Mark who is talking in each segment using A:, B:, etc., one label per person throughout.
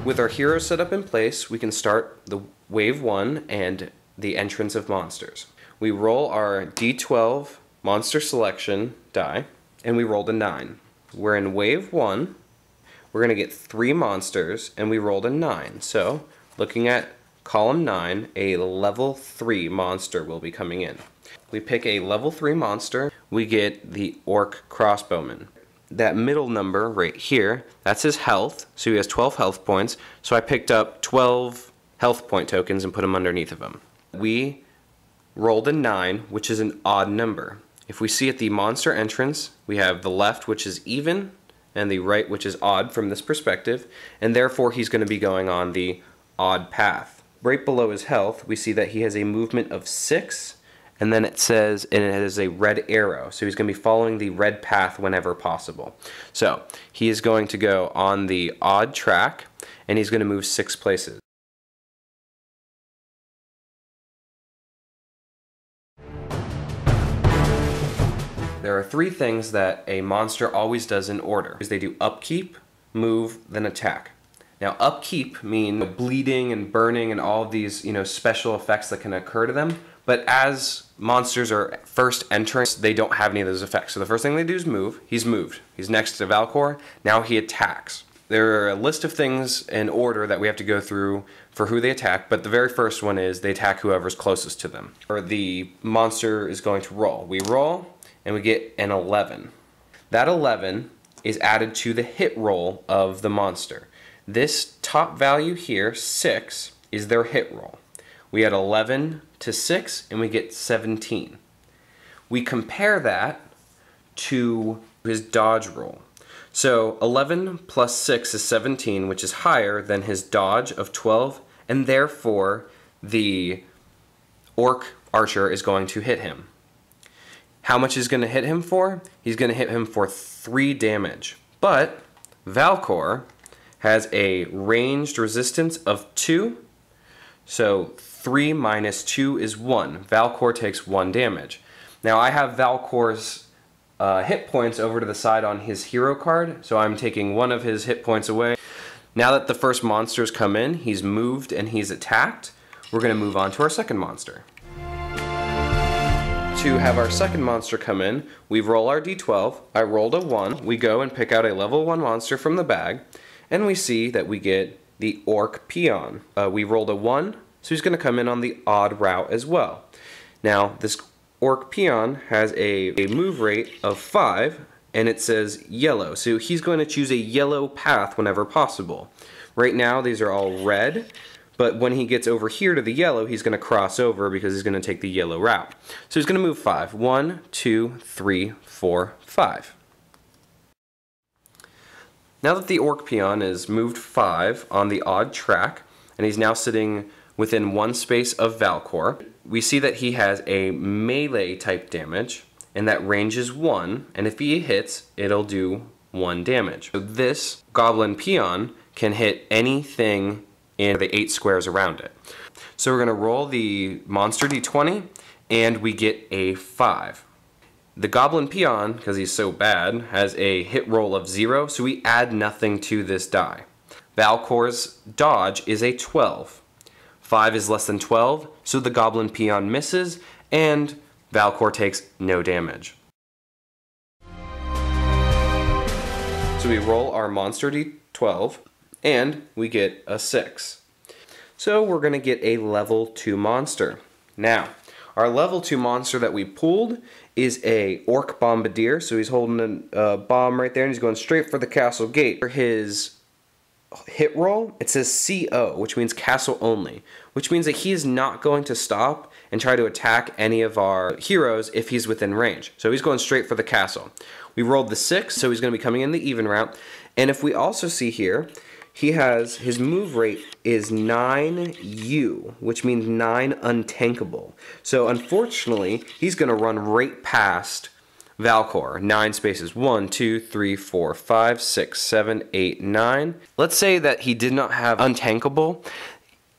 A: With our heroes set up in place, we can start the wave 1 and the entrance of monsters. We roll our D12 monster selection die, and we rolled a 9. We're in wave 1, we're going to get 3 monsters, and we rolled a 9. So, looking at column 9, a level 3 monster will be coming in. We pick a level 3 monster, we get the Orc Crossbowman. That middle number right here, that's his health, so he has 12 health points, so I picked up 12 health point tokens and put them underneath of him. We rolled a 9, which is an odd number. If we see at the monster entrance, we have the left, which is even, and the right, which is odd from this perspective, and therefore he's going to be going on the odd path. Right below his health, we see that he has a movement of 6, and then it says, and it has a red arrow, so he's going to be following the red path whenever possible. So, he is going to go on the odd track, and he's going to move 6 places. There are 3 things that a monster always does in order. They do upkeep, move, then attack. Now upkeep means bleeding and burning and all of these, special effects that can occur to them. But as monsters are first entering, they don't have any of those effects. So the first thing they do is move. He's moved. He's next to Valkor. Now he attacks. There are a list of things in order that we have to go through for who they attack, but the very first one is they attack whoever's closest to them. Or the monster is going to roll. We roll, and we get an 11. That 11 is added to the hit roll of the monster. This top value here, 6, is their hit roll. We add 11 to 6, and we get 17. We compare that to his dodge roll. So 11 plus 6 is 17, which is higher than his dodge of 12, and therefore the orc archer is going to hit him. How much is going to hit him for? He's going to hit him for 3 damage. But Valkor has a ranged resistance of 2, so 3 minus 2 is 1. Valkor takes 1 damage. Now I have Valkor's hit points over to the side on his hero card, so I'm taking 1 of his hit points away. Now that the first monster's come in, he's moved and he's attacked, we're going to move on to our second monster. To have our second monster come in, we roll our d12, I rolled a 1, we go and pick out a level 1 monster from the bag, and we see that we get the Orc Peon. We rolled a 1, so he's going to come in on the odd route as well. Now, this Orc Peon has a move rate of 5, and it says yellow, so he's going to choose a yellow path whenever possible. Right now, these are all red, but when he gets over here to the yellow, he's going to cross over because he's going to take the yellow route. So he's going to move 5. 1, 2, 3, 4, 5. Now that the Orc Peon is moved 5 on the odd track, and he's now sitting within 1 space of Valkor, we see that he has a melee type damage, and that range is 1, and if he hits, it'll do 1 damage. So this Goblin Peon can hit anything in the 8 squares around it. So we're going to roll the monster d20, and we get a 5. The Goblin Peon, because he's so bad, has a hit roll of 0, so we add nothing to this die. Valkor's dodge is a 12. 5 is less than 12, so the Goblin Peon misses, and Valkor takes no damage. So we roll our monster d12, and we get a 6. So we're going to get a level 2 monster. Now, our level 2 monster that we pulled is a Orc Bombardier, so he's holding a bomb right there, and he's going straight for the castle gate. For his hit roll, it says CO, which means castle only, which means that he is not going to stop and try to attack any of our heroes if he's within range. So he's going straight for the castle. We rolled the 6, so he's going to be coming in the even route. And if we also see here, he has, his move rate is 9U, which means 9 untankable. So unfortunately, he's going to run right past Valkor. 9 spaces. 1, 2, 3, 4, 5, 6, 7, 8, 9. Let's say that he did not have untankable.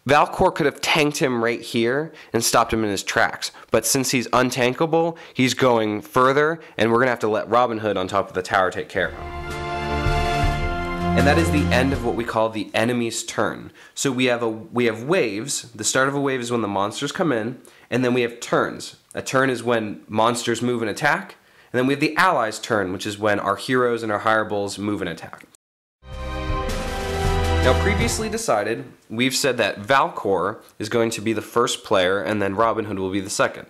A: Valkor could have tanked him right here and stopped him in his tracks. But since he's untankable, he's going further, and we're going to have to let Robin Hood on top of the tower take care of him. And that is the end of what we call the enemy's turn. So we have waves. The start of a wave is when the monsters come in, and then we have turns. A turn is when monsters move and attack, and then we have the allies' turn, which is when our heroes and our hireables move and attack. Now, previously decided, we've said that Valcor is going to be the first player, and then Robin Hood will be the second.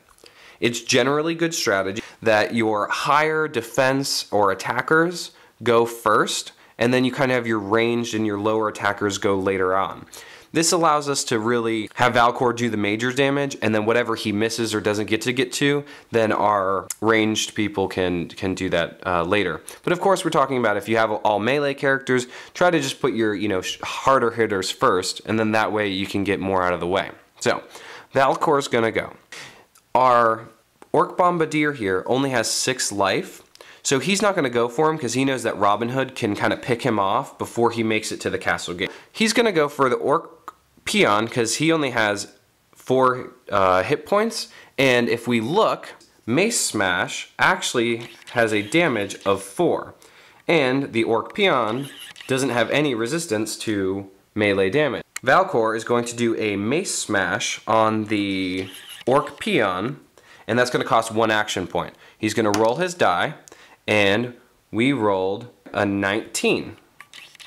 A: It's generally good strategy that your higher defense or attackers go first, and then you kind of have your ranged and your lower attackers go later on. This allows us to really have Valcor do the major damage, and then whatever he misses or doesn't get to, then our ranged people can do that later. But of course, we're talking about if you have all melee characters, try to just put your harder hitters first, and then that way you can get more out of the way. So, Valcor's gonna go. Our Orc Bombardier here only has 6 life. So he's not going to go for him because he knows that Robin Hood can kind of pick him off before he makes it to the castle gate. He's going to go for the Orc Peon because he only has 4 hit points. And if we look, Mace Smash actually has a damage of 4. And the Orc Peon doesn't have any resistance to melee damage. Valcor is going to do a Mace Smash on the Orc Peon, and that's going to cost 1 action point. He's going to roll his die. And we rolled a 19.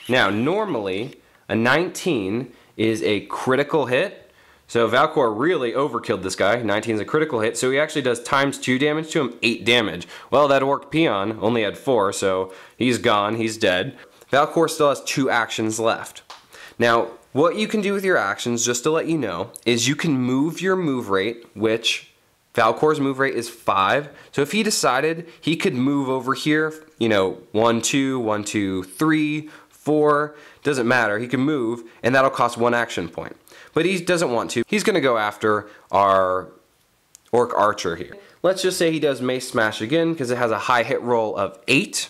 A: Now, normally, a 19 is a critical hit. So Valcor really overkilled this guy. 19 is a critical hit, so he actually does ×2 damage to him, 8 damage. Well, that Orc Peon only had 4, so he's gone, he's dead. Valcor still has 2 actions left. Now, what you can do with your actions, just to let you know, is you can move your move rate, which Valcor's move rate is 5, so if he decided he could move over here, 1, 2, 1, 2, 3, 4, doesn't matter, he can move, and that'll cost 1 action point. But he doesn't want to. He's going to go after our Orc Archer here. Let's just say he does Mace Smash again, because it has a high hit roll of 8.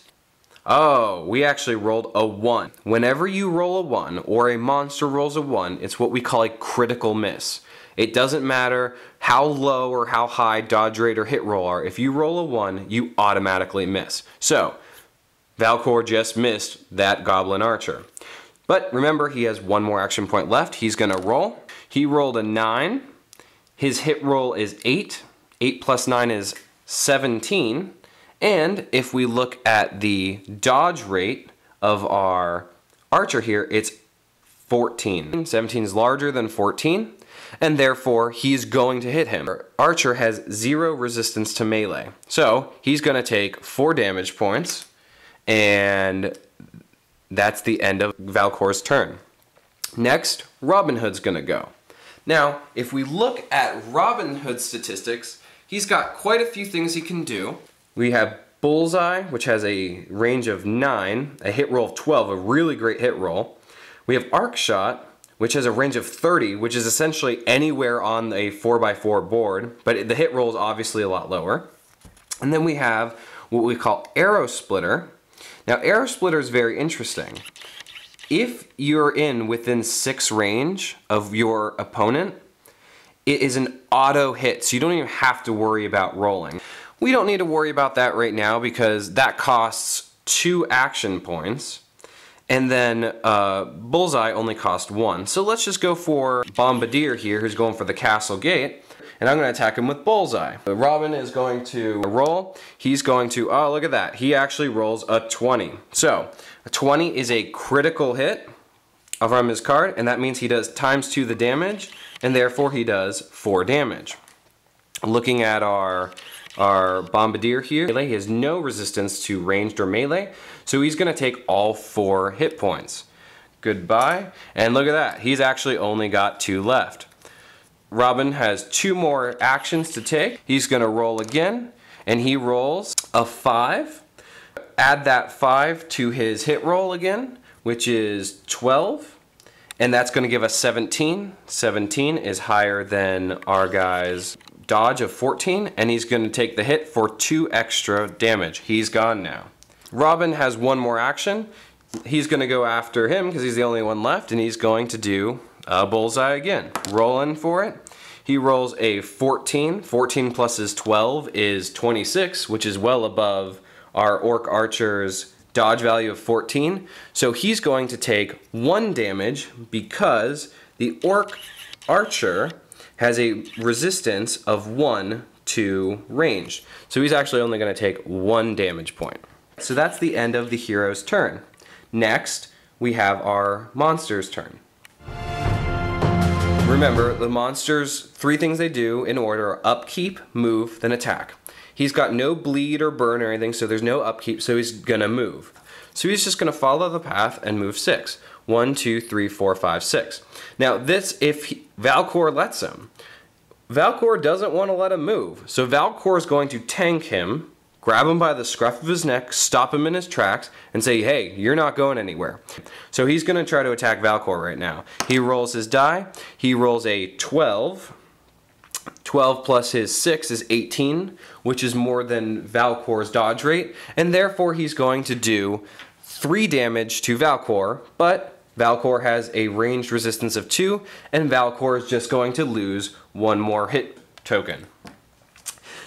A: Oh, we actually rolled a 1. Whenever you roll a 1, or a monster rolls a 1, it's what we call a critical miss. It doesn't matter how low or how high dodge rate or hit roll are. If you roll a 1, you automatically miss. So, Valcor just missed that Goblin Archer. But remember, he has 1 more action point left. He's going to roll. He rolled a 9. His hit roll is 8. 8 plus 9 is 17. And if we look at the dodge rate of our Archer here, it's 14. 17 is larger than 14. And therefore, he's going to hit him. Archer has 0 resistance to melee. So, he's going to take 4 damage points, and that's the end of Valcor's turn. Next, Robin Hood's going to go. Now, if we look at Robin Hood's statistics, he's got quite a few things he can do. We have Bullseye, which has a range of 9, a hit roll of 12, a really great hit roll. We have Arc Shot, which has a range of 30, which is essentially anywhere on a 4x4 board, but the hit roll is obviously a lot lower. And then we have what we call Arrow Splitter. Now, Arrow Splitter is very interesting. If you're within 6 range of your opponent, it is an auto hit, so you don't even have to worry about rolling. We don't need to worry about that right now because that costs 2 action points. And then Bullseye only cost 1. So let's just go for Bombardier here, who's going for the castle gate. And I'm going to attack him with Bullseye. Robin is going to roll. He's going to, oh, look at that. He actually rolls a 20. So a 20 is a critical hit from his card, and that means he does ×2 the damage, and therefore he does 4 damage. Looking at our Bombardier here, he has no resistance to ranged or melee, so he's going to take all 4 hit points. Goodbye, and look at that, he's actually only got 2 left. Robin has 2 more actions to take. He's going to roll again, and he rolls a 5. Add that 5 to his hit roll again, which is 12, and that's going to give us 17. 17 is higher than our guy's dodge of 14, and he's going to take the hit for 2 extra damage. He's gone now. Robin has 1 more action. He's going to go after him because he's the only one left, and he's going to do Bullseye again. Rolling for it. He rolls a 14. 14 plus his 12 is 26, which is well above our Orc Archer's dodge value of 14. So he's going to take 1 damage because the orc archer has a resistance of 1 to range. So he's actually only going to take 1 damage point. So that's the end of the hero's turn. Next, we have our monster's turn. Remember, the monsters, 3 things they do in order are upkeep, move, then attack. He's got no bleed or burn or anything, so there's no upkeep, so he's gonna move. So he's just gonna follow the path and move 6. 1, 2, 3, 4, 5, 6. Now this, if Valcor lets him. Valcor doesn't want to let him move, so Valcor is going to tank him, grab him by the scruff of his neck, stop him in his tracks, and say, hey, you're not going anywhere. So he's going to try to attack Valcor right now. He rolls his die. He rolls a 12. 12 plus his 6 is 18, which is more than Valcor's dodge rate, and therefore he's going to do 3 damage to Valcor, but Valcor has a ranged resistance of 2, and Valcor is just going to lose 1 more hit token.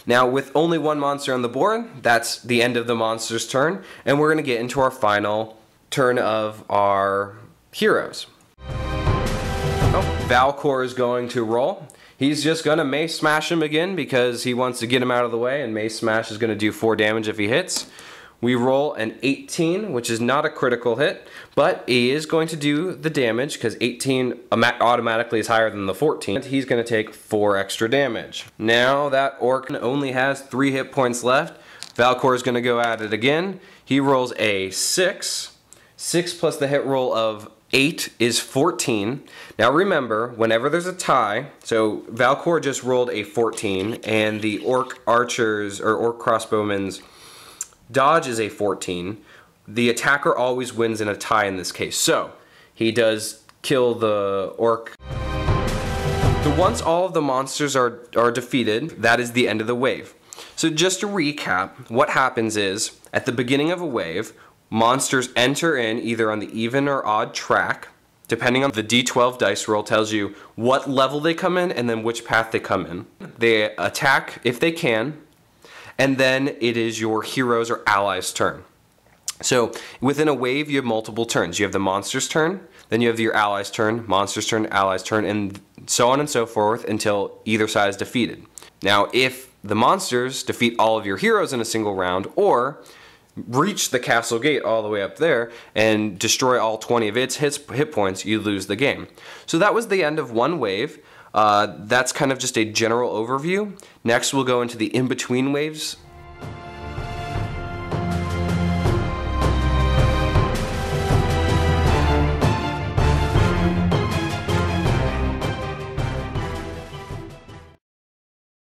A: Now, with only 1 monster on the board, that's the end of the monster's turn, and we're going to get into our final turn of our heroes. Oh, Valcor is going to roll. He's just going to Mace Smash him again because he wants to get him out of the way, and Mace Smash is going to do 4 damage if he hits. We roll an 18, which is not a critical hit, but he is going to do the damage because 18 automatically is higher than the 14. He's going to take 4 extra damage. Now that orc only has 3 hit points left. Valcor is going to go at it again. He rolls a 6. 6 plus the hit roll of 8 is 14. Now remember, whenever there's a tie, so Valcor just rolled a 14, and the orc archers or orc crossbowmen's dodge is a 14. The attacker always wins in a tie in this case. So he does kill the orc. So once all of the monsters are defeated, that is the end of the wave. So just to recap, what happens is at the beginning of a wave, monsters enter in either on the even or odd track. Depending on the D12 dice roll tells you what level they come in and then which path they come in. They attack if they can, and then it is your heroes or allies' turn. So within a wave, you have multiple turns. You have the monster's turn, then you have your allies' turn, monster's turn, allies' turn, and so on and so forth until either side is defeated. Now, if the monsters defeat all of your heroes in a single round, or reach the castle gate all the way up there and destroy all 20 of its hit points, you lose the game. So that was the end of one wave. That's kind of just a general overview. Next we'll go into the in-between waves